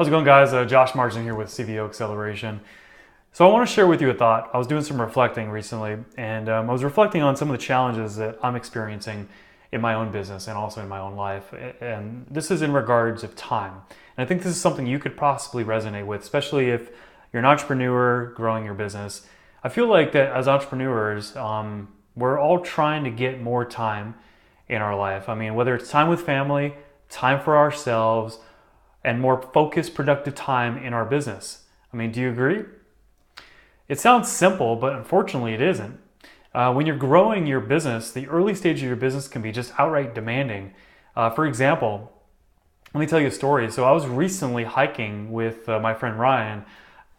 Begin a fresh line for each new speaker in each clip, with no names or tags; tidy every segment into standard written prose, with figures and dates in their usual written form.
How's it going, guys? Josh Marsden here with CVO Acceleration. So I want to share with you a thought. I was doing some reflecting recently, and I was reflecting on some of the challenges that I'm experiencing in my own business and also in my own life. And this is in regards of time. And I think this is something you could possibly resonate with, especially if you're an entrepreneur growing your business. I feel like that as entrepreneurs, we're all trying to get more time in our life. I mean, whether it's time with family, time for ourselves, and more focused, productive time in our business. I mean, do you agree? It sounds simple, but unfortunately it isn't. When you're growing your business, the early stage of your business can be just outright demanding. For example, let me tell you a story. So I was recently hiking with my friend Ryan,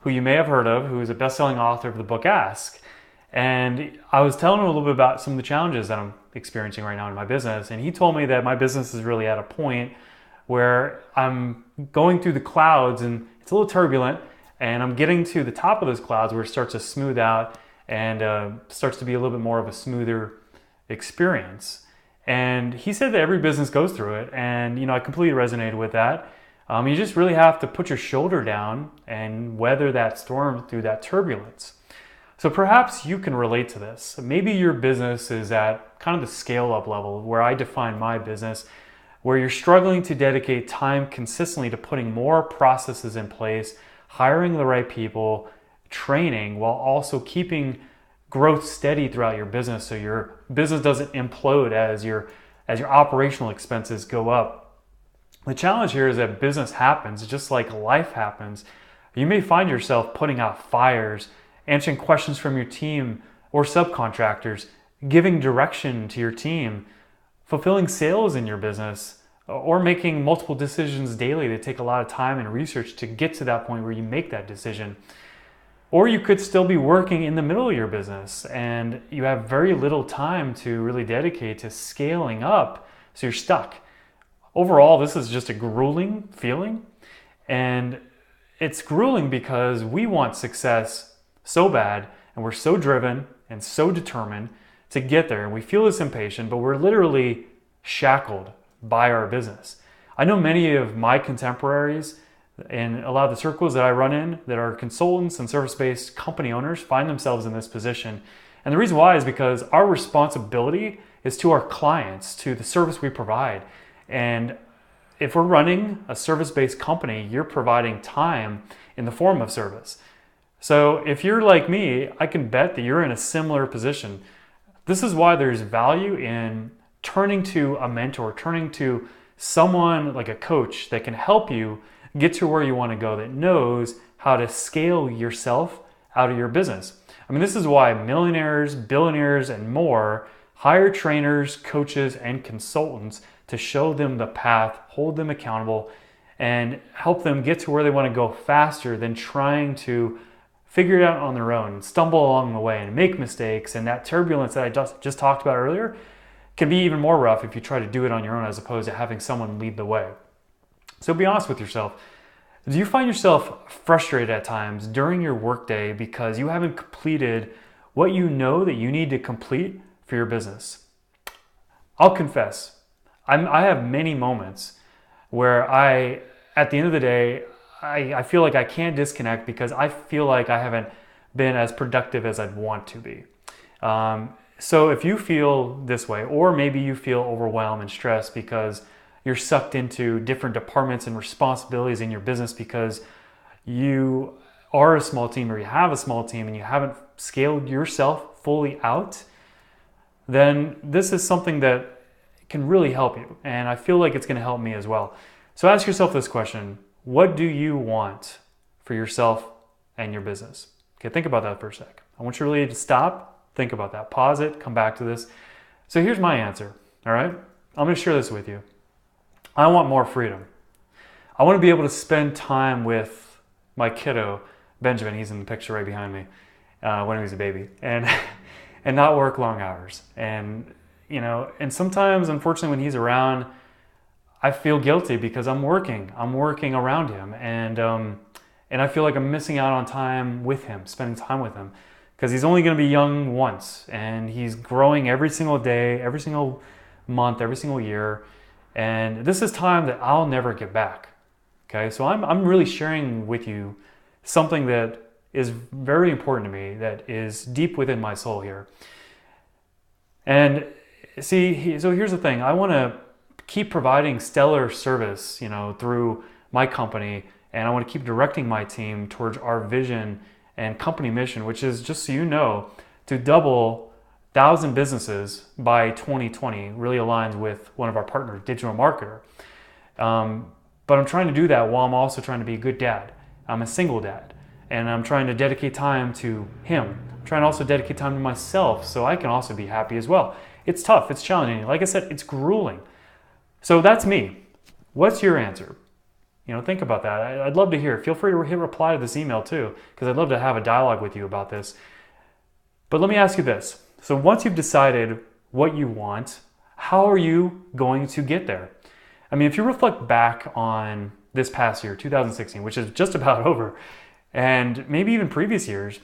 who you may have heard of, who is a best-selling author of the book Ask. And I was telling him a little bit about some of the challenges that I'm experiencing right now in my business. And he told me that my business is really at a point where I'm going through the clouds and it's a little turbulent, and I'm getting to the top of those clouds where it starts to smooth out and starts to be a little bit more of a smoother experience. And he said that every business goes through it, and I completely resonated with that. You just really have to put your shoulder down and weather that storm through that turbulence. So perhaps you can relate to this. Maybe your business is at kind of the scale up level where I define my business, where you're struggling to dedicate time consistently to putting more processes in place, hiring the right people, training, while also keeping growth steady throughout your business so your business doesn't implode as your operational expenses go up. The challenge here is that business happens just like life happens. You may find yourself putting out fires, answering questions from your team or subcontractors, giving direction to your team, fulfilling sales in your business, or making multiple decisions daily that take a lot of time and research to get to that point where you make that decision. Or you could still be working in the middle of your business and you have very little time to really dedicate to scaling up, so you're stuck. Overall, this is just a grueling feeling, and it's grueling because we want success so bad and we're so driven and so determined to get there, and we feel this impatient, but we're literally shackled by our business. I know many of my contemporaries in a lot of the circles that I run in that are consultants and service-based company owners find themselves in this position. And the reason why is because our responsibility is to our clients, to the service we provide. And if we're running a service-based company, you're providing time in the form of service. So if you're like me, I can bet that you're in a similar position. This is why there's value in turning to a mentor, turning to someone like a coach that can help you get to where you want to go, that knows how to scale yourself out of your business. I mean, this is why millionaires, billionaires, and more hire trainers, coaches, and consultants to show them the path, hold them accountable, and help them get to where they want to go faster than trying to figure it out on their own, stumble along the way and make mistakes. And that turbulence that I just talked about earlier can be even more rough if you try to do it on your own as opposed to having someone lead the way. So be honest with yourself. Do you find yourself frustrated at times during your workday because you haven't completed what you know that you need to complete for your business? I'll confess, I have many moments where at the end of the day, I feel like I can't disconnect because I feel like I haven't been as productive as I'd want to be. So if you feel this way, or maybe you feel overwhelmed and stressed because you're sucked into different departments and responsibilities in your business because you are a small team or you have a small team and you haven't scaled yourself fully out, then this is something that can really help you. And I feel like it's going to help me as well. So ask yourself this question: what do you want for yourself and your business? Okay, think about that for a sec. I want you really to stop, think about that, pause it, come back to this. So here's my answer, all right? I'm going to share this with you. I want more freedom. I want to be able to spend time with my kiddo, Benjamin. He's in the picture right behind me when he was a baby, and not work long hours. And sometimes, unfortunately, when he's around, I feel guilty because I'm working around him, and I feel like I'm missing out on time with him, spending time with him, because he's only going to be young once, and he's growing every single day, every single month, every single year. And this is time that I'll never get back. Okay, so I'm really sharing with you something that is very important to me, that is deep within my soul here. And see, so here's the thing. I want to keep providing stellar service, through my company, and I want to keep directing my team towards our vision and company mission, which is, just so you know, to double 1,000 businesses by 2020. Really aligns with one of our partners, Digital Marketer. But I'm trying to do that while I'm also trying to be a good dad. I'm a single dad, and I'm trying to dedicate time to him. I'm trying to also dedicate time to myself so I can also be happy as well. It's tough, it's challenging. Like I said, it's grueling. So that's me. What's your answer? Think about that. I'd love to hear it. Feel free to hit reply to this email too, because I'd love to have a dialogue with you about this. But let me ask you this. So once you've decided what you want, how are you going to get there? I mean, if you reflect back on this past year, 2016, which is just about over, and maybe even previous years,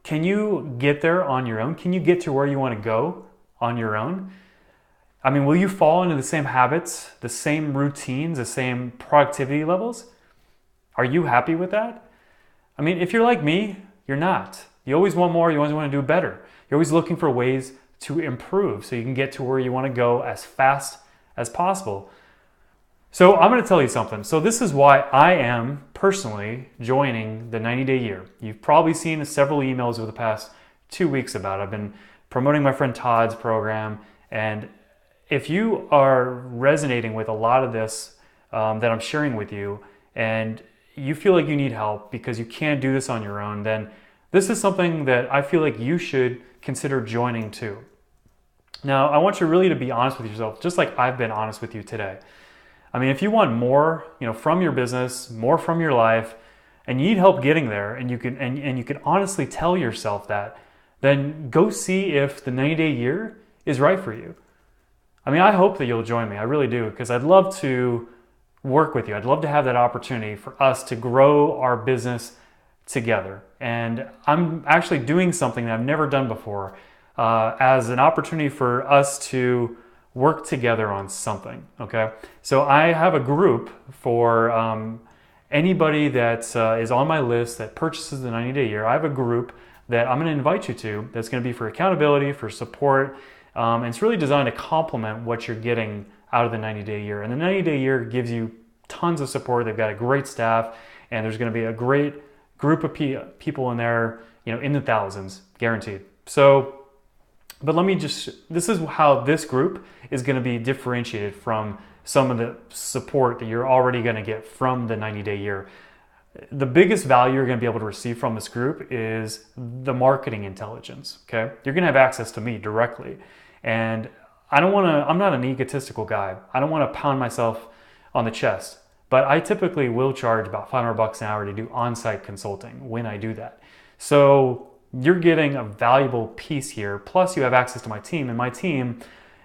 can you get there on your own? Can you get to where you want to go on your own? I mean, will you fall into the same habits, the same routines, the same productivity levels? Are you happy with that? I mean, if you're like me, you're not. You always want more, you always want to do better. You're always looking for ways to improve so you can get to where you want to go as fast as possible. So I'm going to tell you something. So this is why I am personally joining the 90-day year. You've probably seen several emails over the past 2 weeks about it. I've been promoting my friend Todd's program, and if you are resonating with a lot of this that I'm sharing with you, and you feel like you need help because you can't do this on your own, then this is something that I feel like you should consider joining too. Now, I want you really to be honest with yourself, just like I've been honest with you today. I mean, if you want more, from your business, more from your life, and you need help getting there, and you can honestly tell yourself that, then go see if the 90-day year is right for you. I mean, I hope that you'll join me. I really do, because I'd love to work with you. I'd love to have that opportunity for us to grow our business together. And I'm actually doing something that I've never done before, as an opportunity for us to work together on something, okay? So I have a group for anybody that is on my list that purchases the 90-day year. I have a group that I'm gonna invite you to that's gonna be for accountability, for support, and it's really designed to complement what you're getting out of the 90-day year. And the 90-day year gives you tons of support. They've got a great staff, and there's gonna be a great group of people in there, in the thousands, guaranteed. So, but this is how this group is going to be differentiated from some of the support that you're already going to get from the 90-day year. The biggest value you're going to be able to receive from this group is the marketing intelligence, okay? You're going to have access to me directly. And I'm not an egotistical guy. I don't want to pound myself on the chest, but I typically will charge about $500 an hour to do on-site consulting when I do that. So you're getting a valuable piece here. Plus you have access to my team, and my team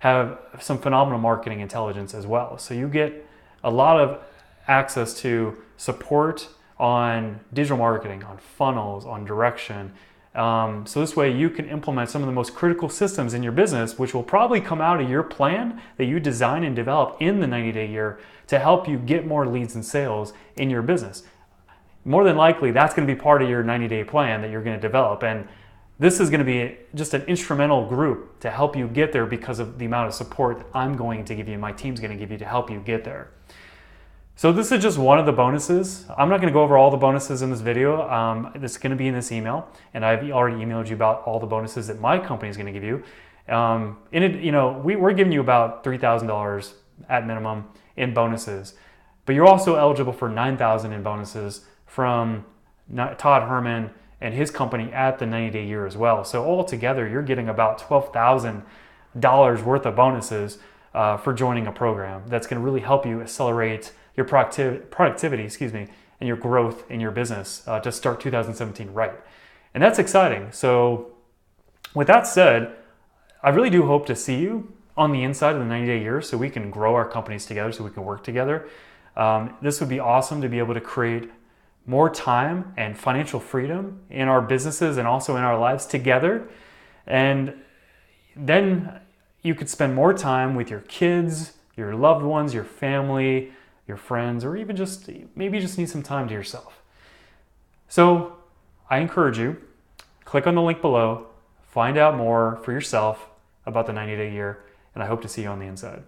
have some phenomenal marketing intelligence as well. So you get a lot of access to support on digital marketing, on funnels, on direction. So this way you can implement some of the most critical systems in your business, which will probably come out of your plan that you design and develop in the 90-day year to help you get more leads and sales in your business. More than likely, that's going to be part of your 90-day plan that you're going to develop. And this is going to be just an instrumental group to help you get there because of the amount of support that I'm going to give you, my team's going to give you to help you get there. So this is just one of the bonuses. I'm not going to go over all the bonuses in this video. It's going to be in this email, and I've already emailed you about all the bonuses that my company is going to give you. We're giving you about $3,000 at minimum in bonuses, but you're also eligible for $9,000 in bonuses from Todd Herman and his company at the 90-day year as well. So altogether, you're getting about $12,000 worth of bonuses for joining a program that's going to really help you accelerate your productivity, and your growth in your business to start 2017 right. And that's exciting. So with that said, I really do hope to see you on the inside of the 90-day year so we can grow our companies together, so we can work together. This would be awesome to be able to create more time and financial freedom in our businesses and also in our lives together. And then you could spend more time with your kids, your loved ones, your family, your friends, or even just maybe you just need some time to yourself. So I encourage you, click on the link below, find out more for yourself about the 90-day year, and I hope to see you on the inside.